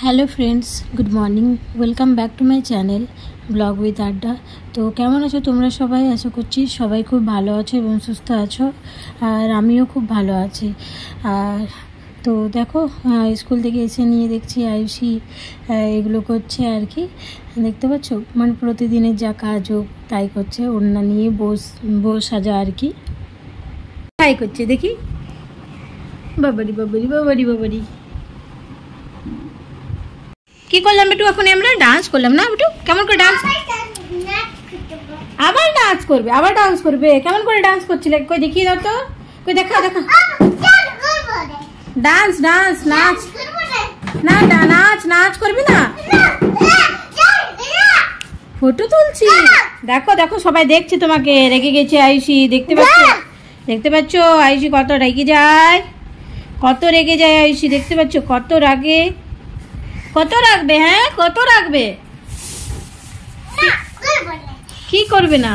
Hello friends, good morning. Welcome back to my channel blog with আড্ডা। তো কেমন আছো তোমরা সবাই? আশা করছি সবাই খুব ভালো আছো এবং সুস্থ আছো, আর আমিও খুব ভালো আছি। আর তো দেখো, স্কুল থেকে এসে নিয়ে দেখছি আয়ুষী এগুলো করছে আর কি। দেখতে পাচ্ছ, মানে প্রতিদিনের যা কাজ হোক তাই করছে, ওড়না নিয়ে বউ সাজা আর কি। তাই করছে দেখি। বাবারি বাবারি বাবারি বাবারি, কি করলাম একটু? এখন আমরা ডান্স করলাম না একটু? কেমন করে ডান্স? আবার ডান্স করবে, আবার ডান্স করবে। কেমন করে ডান্স করছিলে? কই দেখিয়ে দাও তো, কই দেখা দেখা। ডান্স ডান্স নাচ না, নাচ নাচ করবি না? ফটো তুলছি, দেখো দেখো সবাই দেখছে তোমাকে। রেগে গেছে আয়ুষী, দেখতে পাচ্ছ? দেখতে পাচ্ছ আয়ুষী কত রেগে যায়, কত রেগে যায় আয়ুষী, দেখতে পাচ্ছ কত রাগে। কত রাখবে? হ্যাঁ কত রাখবে? কি করবে না?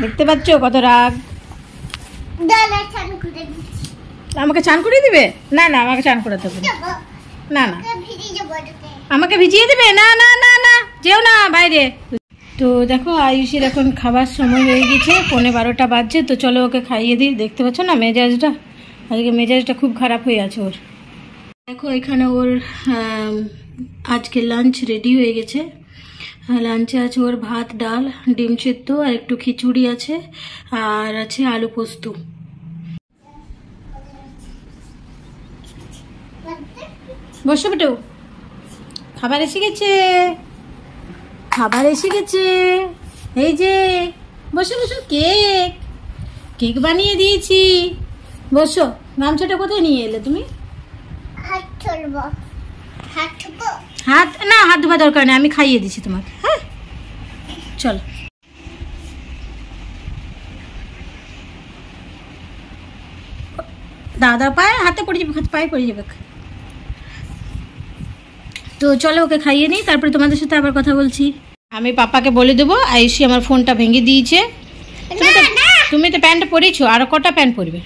দেখতে পাচ্ছ কত রাগ। আমাকে চান করিয়ে দিবে? না না, আমাকে চান করাতে হবে না। না আমাকে ভিজিয়ে দিবে? না না না না, যেও না বাইরে। তো দেখো আয়ুষীর এখন খাবার সময় হয়ে গেছে, 11:15 বাজছে। তো চলো ওকে খাইয়ে দিই। দেখতে পাচ্ছ না মেজাজটা, আজকে মেজাজটা খুব খারাপ হয়ে আছে ওর। দেখো এখানে ওর আজকে লাঞ্চ রেডি হয়ে গেছে। লাঞ্চে আছে ওর ভাত, ডাল, ডিম সেদ্ধ আর একটু খিচুড়ি আছে, আর আছে আলু পোস্ত। বসো বেটু, খাবার এসে গেছে, খাবার এসে গেছে। এই যে বসো বসো, কেক কেক বানিয়ে দিয়েছি। বসো। গামছাটা কোথায় নিয়ে এলে তুমি? হাত না, হাত ধোয়া দরকার নেই, আমি খাইয়ে দিচ্ছি তোমাকে। হ্যাঁ চল। দাদা পায়ে হাতে পড়ে যাবে, পায়ে পড়ে যাবে। তো চলো ওকে খাইয়ে নিই, তারপরে তোমাদের সাথে আবার কথা বলছি। আমি পাপাকে বলে দেবো আয়ুষী আমার ফোনটা ভেঙে দিয়েছে। তুমি তো প্যান্টটা পরেছো, আরো কটা প্যান্ট পরবে?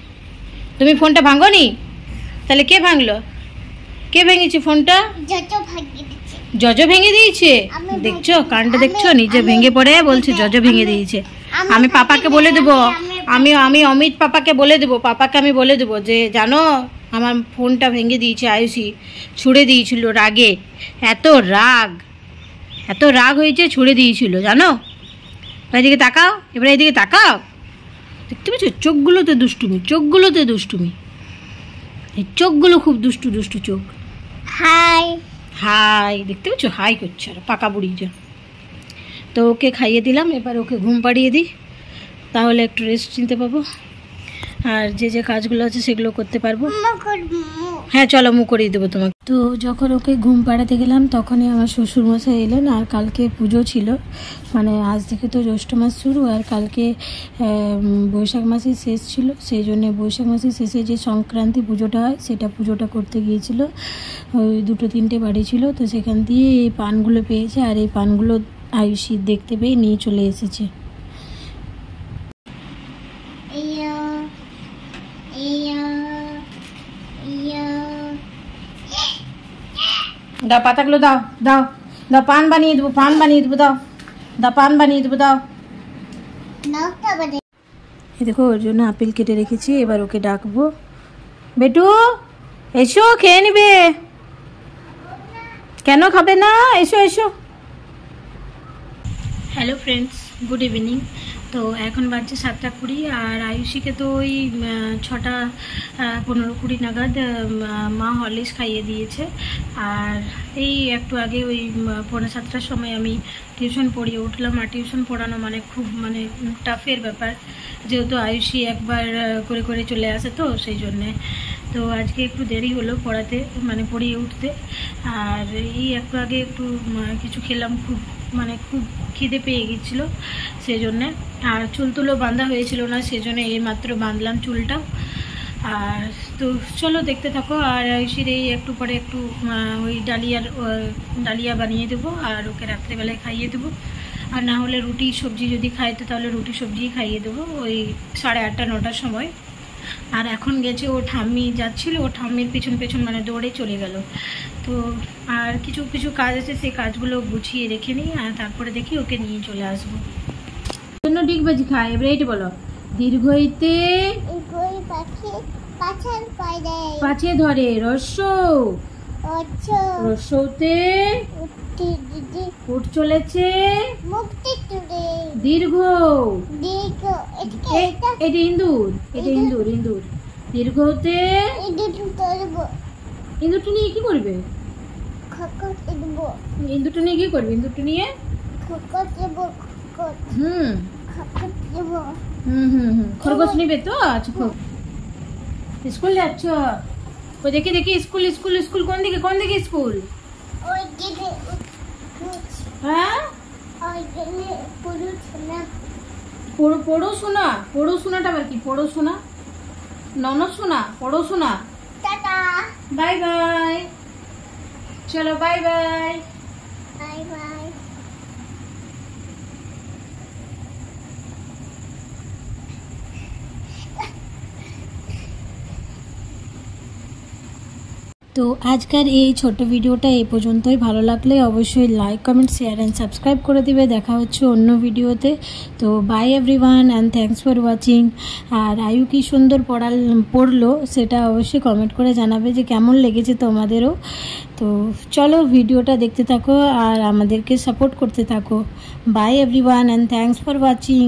তুমি ফোনটা ভাঙোনি? তাহলে কে ভাঙলো? কে ভেঙেছে ফোনটা? জজ ভেঙে দিয়েছে। দেখছো কানটা, দেখছো? নিজে ভেঙে পড়ে বলছে জজ ভেঙে দিয়েছে। আমি পাপাকে বলে দেবো, আমি অমিত পাপাকে বলে দেবো, পাপাকে আমি বলে দেবো যে জানো আমার ফোনটা ভেঙে দিয়েছে আয়ুষী, ছুঁড়ে দিয়েছিল রাগে। এত রাগ হয়েছে, ছুঁড়ে দিয়েছিল জানো। এদিকে তাকাও, এবার এদিকে তাকাও। দেখতে পাচ্ছ চোখগুলোতে দুষ্টুমি, চোখগুলোতে দুষ্টুমি, এই চোখগুলো খুব দুষ্টু দুষ্টু চোখ। হাই হাই, দেখতে পাচ্ছ হাই করছে, আর পাকা বুড়ি যা। তো ওকে খাইয়ে দিলাম, এবার ওকে ঘুম পাড়িয়ে দিই, তাহলে একটু রেস্ট নিতে পাবো, আর যে যে কাজগুলো আছে সেগুলো করতে পারবো। হ্যাঁ চলো, মুখ করিয়ে দেবো তোমাকে। তো যখন ওকে ঘুম পাড়াতে গেলাম তখনই আমার শ্বশুরমশাই এলেন, আর কালকে পুজো ছিল, মানে আজ থেকে তো জ্যৈষ্ঠ মাস শুরু, আর কালকে বৈশাখ মাসের শেষ ছিল, সেই জন্য বৈশাখ মাসের শেষে যে সংক্রান্তি পুজোটা হয় সেটা পুজোটা করতে গিয়েছিল। ওই 2-3টে বাড়ি ছিল, তো সেখান দিয়ে এই পানগুলো পেয়েছে, আর এই পানগুলো আয়ুষী দেখতে পেয়ে নিয়ে চলে এসেছে। দাও পাতাগুলো, দাও দাও দাও, পান বানিয়ে দেবো, পান বানিয়ে দেবো, দাও দাও, পান বানিয়ে দেবো, দাও। এই দেখো ওর জন্য আপেল কেটে রেখেছি, এবার ওকে ডাকবো। বেটু এসো, খেয়ে নিবে। কেন খাবে না? এসো এসো। Hello friends, good evening. তো এখন বাজছে 7:20, আর আয়ুষীকে তো ওই 6:15-20 নাগাদ মা হরলিক্স খাইয়ে দিয়েছে। আর এই একটু আগে ওই 6:45 সময় আমি টিউশন পড়িয়ে উঠলাম। আর টিউশন পড়ানো মানে খুব মানে টাফের ব্যাপার, যেহেতু আয়ুষী একবার করে করে চলে আসে, তো সেই জন্যে তো আজকে একটু দেরি হলো পড়াতে, মানে পড়িয়ে উঠতে। আর এই একটু আগে একটু কিছু খেলাম, খুব খিদে পেয়ে গেছিলো সেই জন্যে। আর চুলতুলো বাঁধা হয়েছিল না, সেই জন্য এই মাত্র বাঁধলাম চুলটা। আর তো চলো দেখতে থাকো। আর আয়ুষীর এই একটু পরে একটু ওই ডালিয়া বানিয়ে দেবো, আর ওকে রাত্রেবেলায় খাইয়ে দেবো। আর না হলে রুটি সবজি যদি খাইতে, তাহলে রুটি সবজি খাইয়ে দেবো ওই 8:30-9টার সময়। আর এখন গেছে ও ঠাম্মি যাচ্ছিল, ও ঠাম্মির পেছন পেছন মানে দৌড়ে চলে গেল। তো আর কিছু কিছু কাজ আছে, সেই কাজগুলো গুছিয়ে রেখে নিই, আর তারপরে দেখি ওকে নিয়ে চলে আসবো। জন্য ডিগবাজি খায়। এবারে এইটা বলো, দীর্ঘইতে পাছে ধরে রস্য, রস্যতে উঠ চলেছে দীর্ঘ। এটা ইন্দুর, এটা ইন্দুর, ইন্দুর দীর্ঘতে ইন্দুরটা নিয়ে কি করবে? ইন্দুরটা নিয়ে কি করবে? ইন্দুরটা নিয়ে হুম হুম হুম হুম খরগোশ নিবে তো। আচ্ছা, স্কুল যাচ্ছ? ও দেখি দেখি, স্কুল স্কুল স্কুল কোন দিকে, কোন দিকে স্কুল? হ্যাঁ, পড়াশোনা। পড়াশোনাটা আবার কি? পড়াশোনা ননশোনা, পড়াশোনা। বাই বাই, চলো বাই বাই। Bye bye. তো আজকের এই ছোট ভিডিওটা এই পর্যন্তই। ভালো লাগলে অবশ্যই like, comment, share and subscribe করে দিবে। দেখা হচ্ছে অন্য ভিডিওতে। তো bye everyone and thanks for watching. আর আয়ু কি সুন্দর পড়লো সেটা অবশ্যই কমেন্ট করে জানাবে যে কেমন লেগেছে তোমাদেরও। তো চলো ভিডিওটা দেখতে থাকো আর আমাদেরকে সাপোর্ট করতে থাকো। By everyone and thanks for watching.